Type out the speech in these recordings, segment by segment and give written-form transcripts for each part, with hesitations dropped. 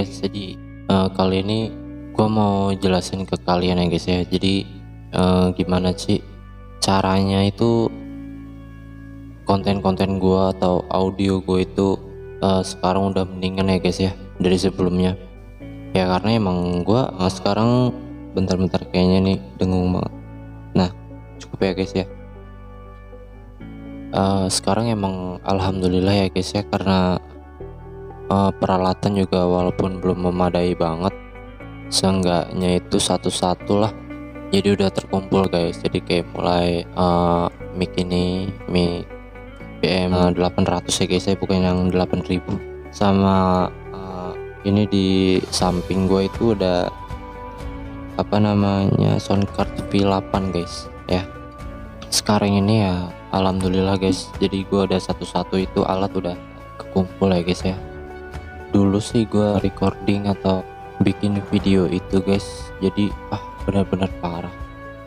guys, jadi kali ini gue mau jelasin ke kalian ya guys ya. Jadi gimana sih caranya itu konten-konten gue atau audio gue itu sekarang udah mendingan ya guys ya dari sebelumnya. Ya karena emang gue sekarang bentar-bentar kayaknya nih dengung banget. Nah cukup ya guys ya. Sekarang emang alhamdulillah ya guys ya, karena peralatan juga walaupun belum memadai banget, seenggaknya itu satu-satu lah jadi udah terkumpul guys. Jadi kayak mulai mic ini mic BM 800 ya guys ya, bukan yang 8000. Sama ini di samping gue itu udah apa namanya sound card V8 guys ya. Sekarang ini ya alhamdulillah guys, jadi gue ada satu-satu itu alat udah kekumpul ya guys ya. Dulu sih gue recording atau bikin video itu guys, jadi benar-benar parah,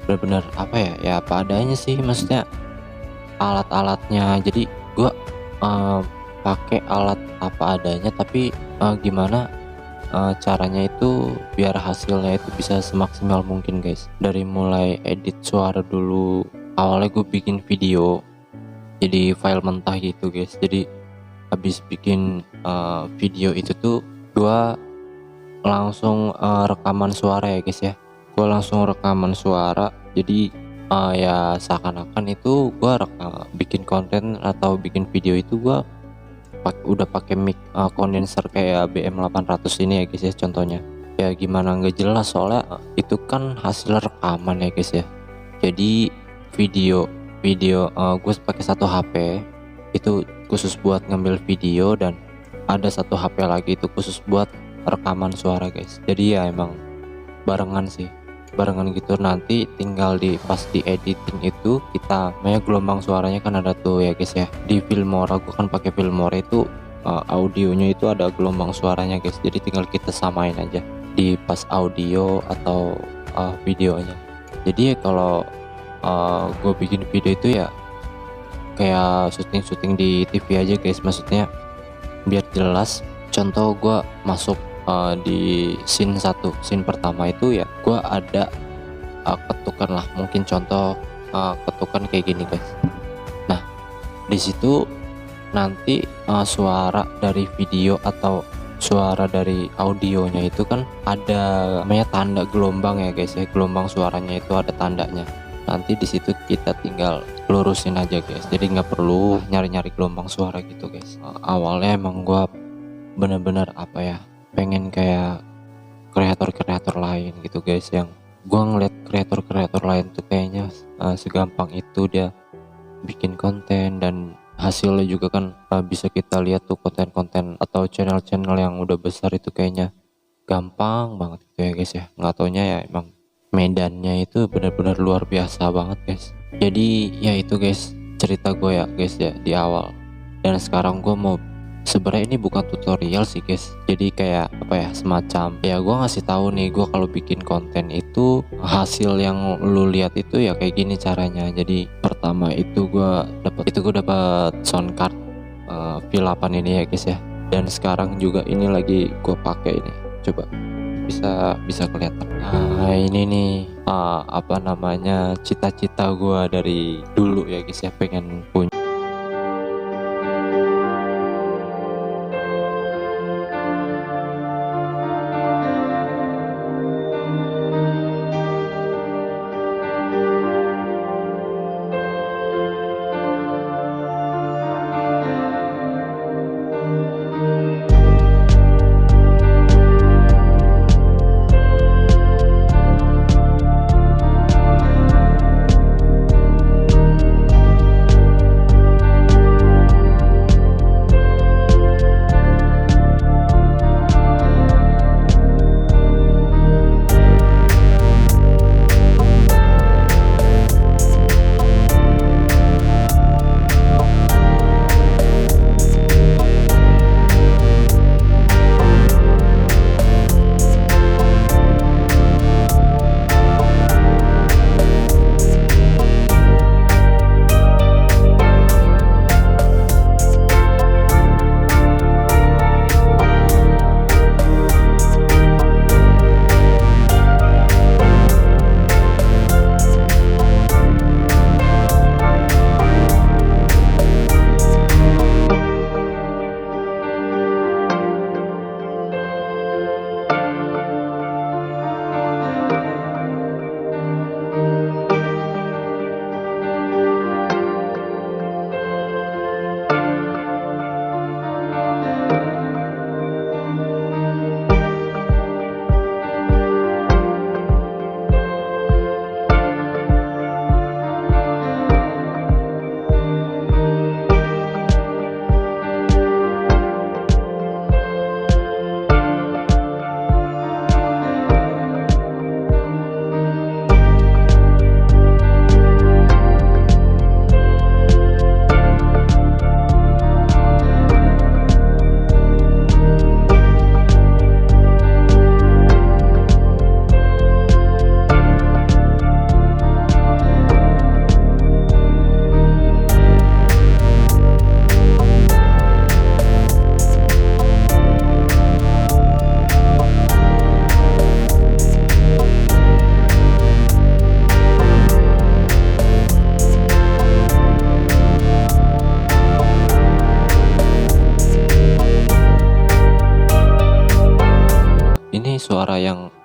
benar-benar apa ya apa adanya sih, maksudnya alat-alatnya. Jadi gue pakai alat apa adanya, tapi gimana caranya itu biar hasilnya itu bisa semaksimal mungkin guys. Dari mulai edit suara dulu, awalnya gue bikin video jadi file mentah gitu guys. Jadi habis bikin video itu tuh gua langsung rekaman suara ya guys ya. Gua langsung rekaman suara, jadi ya seakan-akan itu gua bikin konten atau bikin video itu gua udah pakai mic kondenser kayak BM800 ini ya guys ya contohnya. Ya gimana nggak jelas, soalnya itu kan hasil rekaman ya guys ya. Jadi video gue pakai satu HP itu khusus buat ngambil video, dan ada satu HP lagi itu khusus buat rekaman suara guys. Jadi ya emang barengan sih, barengan gitu. Nanti tinggal pas di editing itu kita gelombang suaranya kan ada tuh ya guys ya. Di Filmora, gue kan pakai Filmora itu audionya itu ada gelombang suaranya guys. Jadi tinggal kita samain aja di pas audio atau videonya. Jadi ya kalau gue bikin video itu ya kayak syuting di TV aja guys, maksudnya biar jelas. Contoh gue masuk di scene pertama itu ya gue ada ketukan lah, mungkin contoh ketukan kayak gini guys. Nah di situ nanti suara dari video atau suara dari audionya itu kan ada namanya tanda gelombang ya guys ya. Gelombang suaranya itu ada tandanya. Nanti di situ kita tinggal lurusin aja guys, jadi nggak perlu nyari-nyari gelombang suara gitu guys. Awalnya emang gua bener-bener pengen kayak kreator lain gitu guys, yang gua ngeliat kreator lain tuh kayaknya segampang itu dia bikin konten, dan hasilnya juga kan bisa kita lihat tuh konten-konten atau channel-channel yang udah besar itu kayaknya gampang banget gitu ya guys ya. Nggak taunya ya emang medannya itu benar-benar luar biasa banget guys. Jadi ya itu guys cerita gue ya guys ya di awal. Dan sekarang gue mau, sebenarnya ini bukan tutorial sih guys, jadi kayak semacam ya gue ngasih tahu nih, gue kalau bikin konten itu hasil yang lu lihat itu ya kayak gini caranya. Jadi pertama itu gue dapat sound card V8 ini ya guys ya. Dan sekarang juga ini lagi gue pakai ini, coba bisa kelihatan. Nah ini nih cita-cita gue dari dulu ya guys ya, pengen punya.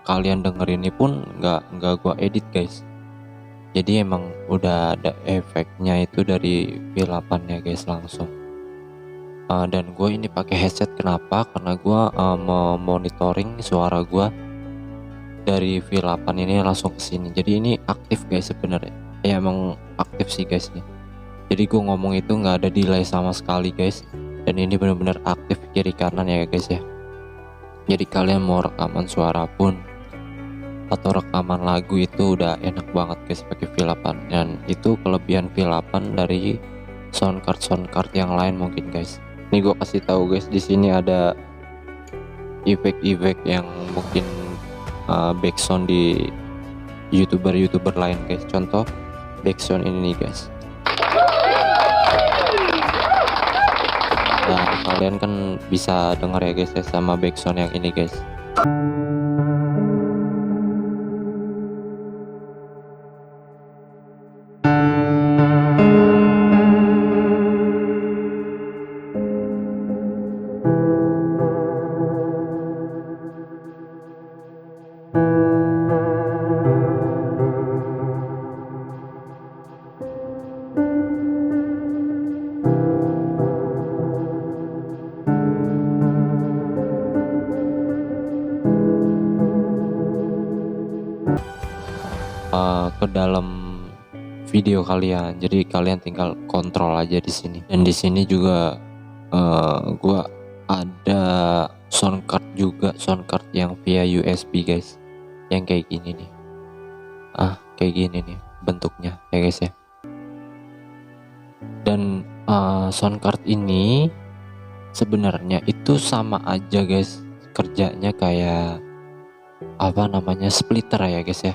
kalian denger ini pun nggak gua edit guys, jadi emang udah ada efeknya itu dari V8 ya guys langsung. Dan gue ini pakai headset, kenapa? Karena gue memonitoring suara gue dari V8 ini langsung ke sini. Jadi ini aktif guys sebenarnya. Ya emang aktif sih guys nih. Jadi gue ngomong itu nggak ada delay sama sekali guys. Dan ini benar-benar aktif kiri kanan ya guys ya. Jadi kalian mau rekaman suara pun atau rekaman lagu itu udah enak banget guys pakai V8. Dan itu kelebihan V8 dari soundcard yang lain mungkin guys. Ini gue kasih tahu guys, di sini ada efek-efek yang mungkin backsound di youtuber lain guys. Contoh backsound ini nih guys. Nah kalian kan bisa dengar ya guys ya sama backsound yang ini guys. Ke dalam video kalian, jadi kalian tinggal kontrol aja di sini. Dan di sini juga gua ada soundcard juga, soundcard yang via USB guys, yang kayak gini nih. Kayak gini nih bentuknya ya guys ya. Dan soundcard ini sebenarnya itu sama aja guys kerjanya kayak apa namanya, splitter ya guys ya.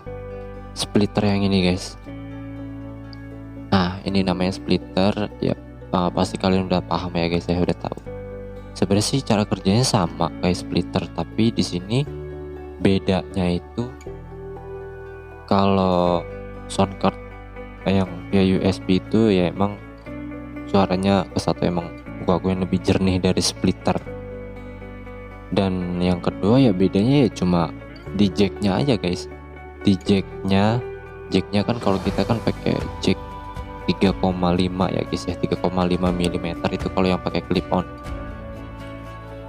Splitter yang ini guys. Nah ini namanya splitter ya, pasti kalian udah paham ya guys ya, udah tahu. Sebenarnya sih cara kerjanya sama kayak splitter, tapi di sini bedanya itu kalau soundcard yang via USB itu ya emang suaranya kesatu emang gua akuin lebih jernih dari splitter. Dan yang kedua ya bedanya ya cuma di jacknya aja guys. Di jacknya kan kalau kita kan pakai jack 3,5 ya guys ya, 3,5 mm itu kalau yang pakai clip on,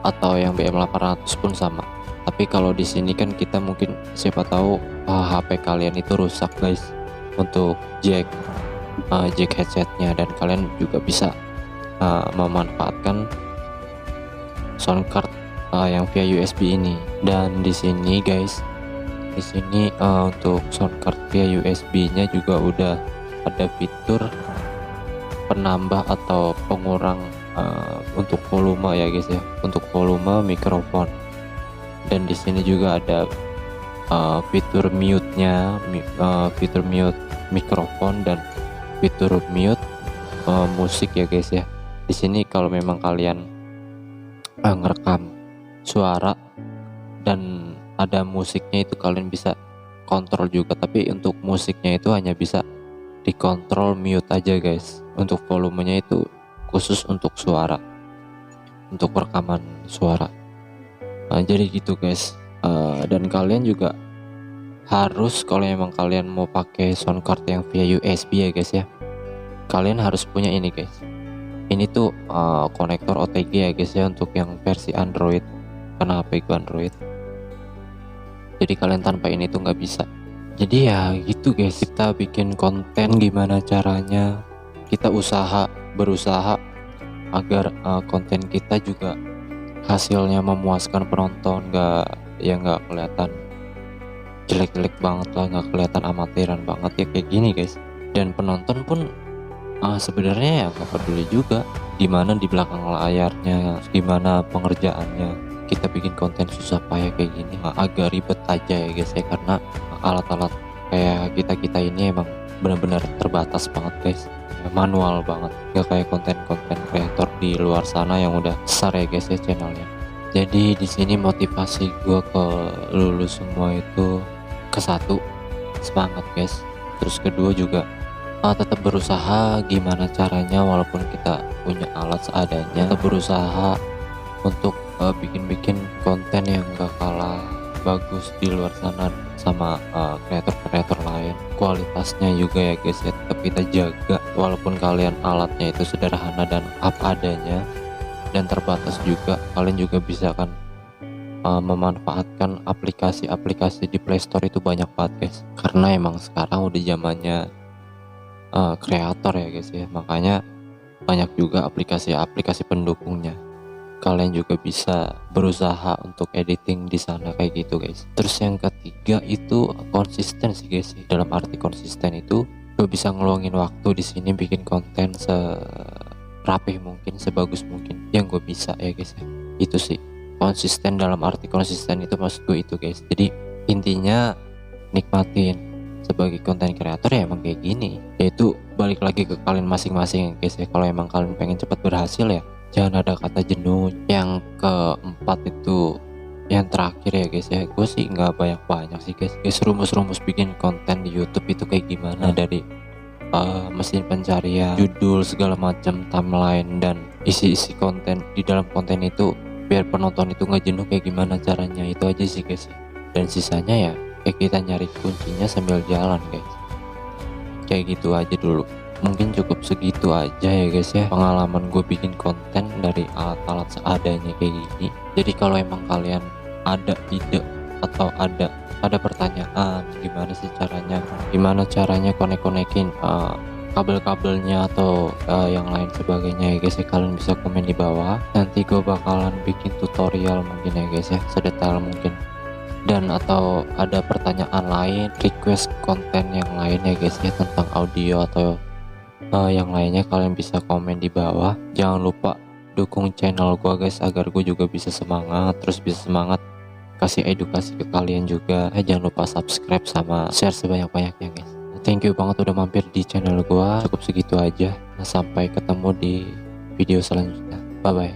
atau yang BM800 pun sama. Tapi kalau di sini kan kita mungkin siapa tahu HP kalian itu rusak guys untuk jack headsetnya, dan kalian juga bisa memanfaatkan soundcard yang via USB ini. Dan di sini guys, di sini untuk soundcard via USB-nya juga udah ada fitur penambah atau pengurang untuk volume ya guys ya, untuk volume mikrofon. Dan di sini juga ada fitur mute-nya, fitur mute mikrofon dan fitur mute musik ya guys ya. Di sini kalau memang kalian ngerekam suara dan ada musiknya itu kalian bisa kontrol juga, tapi untuk musiknya itu hanya bisa dikontrol mute aja guys. Untuk volumenya itu khusus untuk suara, untuk rekaman suara. Jadi gitu guys. Dan kalian juga harus, kalau emang kalian mau pakai soundcard yang via USB ya guys ya, kalian harus punya ini guys. Ini tuh konektor OTG ya guys ya, untuk yang versi Android, karena HP gue Android. Jadi kalian tanpa ini tuh nggak bisa. Jadi ya gitu guys, kita bikin konten gimana caranya, kita berusaha agar konten kita juga hasilnya memuaskan penonton, nggak kelihatan jelek-jelek banget lah, nggak kelihatan amatiran banget ya kayak gini guys. Dan penonton pun sebenarnya ya nggak peduli juga gimana di belakang layarnya, gimana pengerjaannya. Kita bikin konten susah payah kayak gini agak ribet aja ya guys ya, karena alat-alat kayak kita ini emang benar-benar terbatas banget guys, manual banget, nggak kayak konten-konten kreator di luar sana yang udah besar ya guys ya channelnya. Jadi di sini motivasi gue ke lulus semua itu, ke satu, semangat guys, terus kedua juga tetap berusaha gimana caranya, walaupun kita punya alat seadanya, tetap berusaha untuk bikin-bikin konten yang gak kalah bagus di luar sana sama kreator-kreator lain. Kualitasnya juga ya guys ya, tetap kita jaga walaupun kalian alatnya itu sederhana dan apa adanya dan terbatas juga. Kalian juga bisa kan memanfaatkan aplikasi-aplikasi di Play Store itu banyak banget guys, karena emang sekarang udah zamannya kreator ya guys ya, makanya banyak juga aplikasi-aplikasi pendukungnya. Kalian juga bisa berusaha untuk editing di sana kayak gitu guys. Terus yang ketiga itu konsisten sih guys. Dalam arti konsisten itu gue bisa ngeluangin waktu di sini bikin konten serapih mungkin, sebagus mungkin yang gue bisa ya guys ya. Itu sih konsisten, dalam arti konsisten itu maksud gue itu guys. Jadi intinya nikmatin sebagai konten kreator ya emang kayak gini. Yaitu balik lagi ke kalian masing-masing ya guys ya. Kalau emang kalian pengen cepat berhasil ya jangan ada kata jenuh. Yang keempat itu yang terakhir ya guys ya, gue sih nggak banyak sih guys. Rumus-rumus bikin konten di YouTube itu kayak gimana, dari mesin pencarian, judul, segala macam, timeline, dan isi-isi konten di dalam konten itu biar penonton itu nggak jenuh kayak gimana caranya. Itu aja sih guys ya. Dan sisanya ya kayak kita nyari kuncinya sambil jalan guys. Kayak gitu aja dulu. Mungkin cukup segitu aja ya guys ya, pengalaman gue bikin konten dari alat-alat seadanya kayak gini. Jadi kalau emang kalian ada ide atau ada pertanyaan gimana caranya konekin kabel-kabelnya atau yang lain sebagainya ya guys ya, kalian bisa komen di bawah. Nanti gue bakalan bikin tutorial mungkin ya guys ya, sedetail mungkin. Dan atau ada pertanyaan lain, request konten yang lain ya guys ya, tentang audio atau yang lainnya, kalian bisa komen di bawah. Jangan lupa dukung channel gua guys, agar gue juga bisa semangat, terus bisa semangat kasih edukasi ke kalian juga. Jangan lupa subscribe sama share sebanyak-banyaknya guys. Thank you banget udah mampir di channel gua. Cukup segitu aja. Nah, sampai ketemu di video selanjutnya. Bye bye.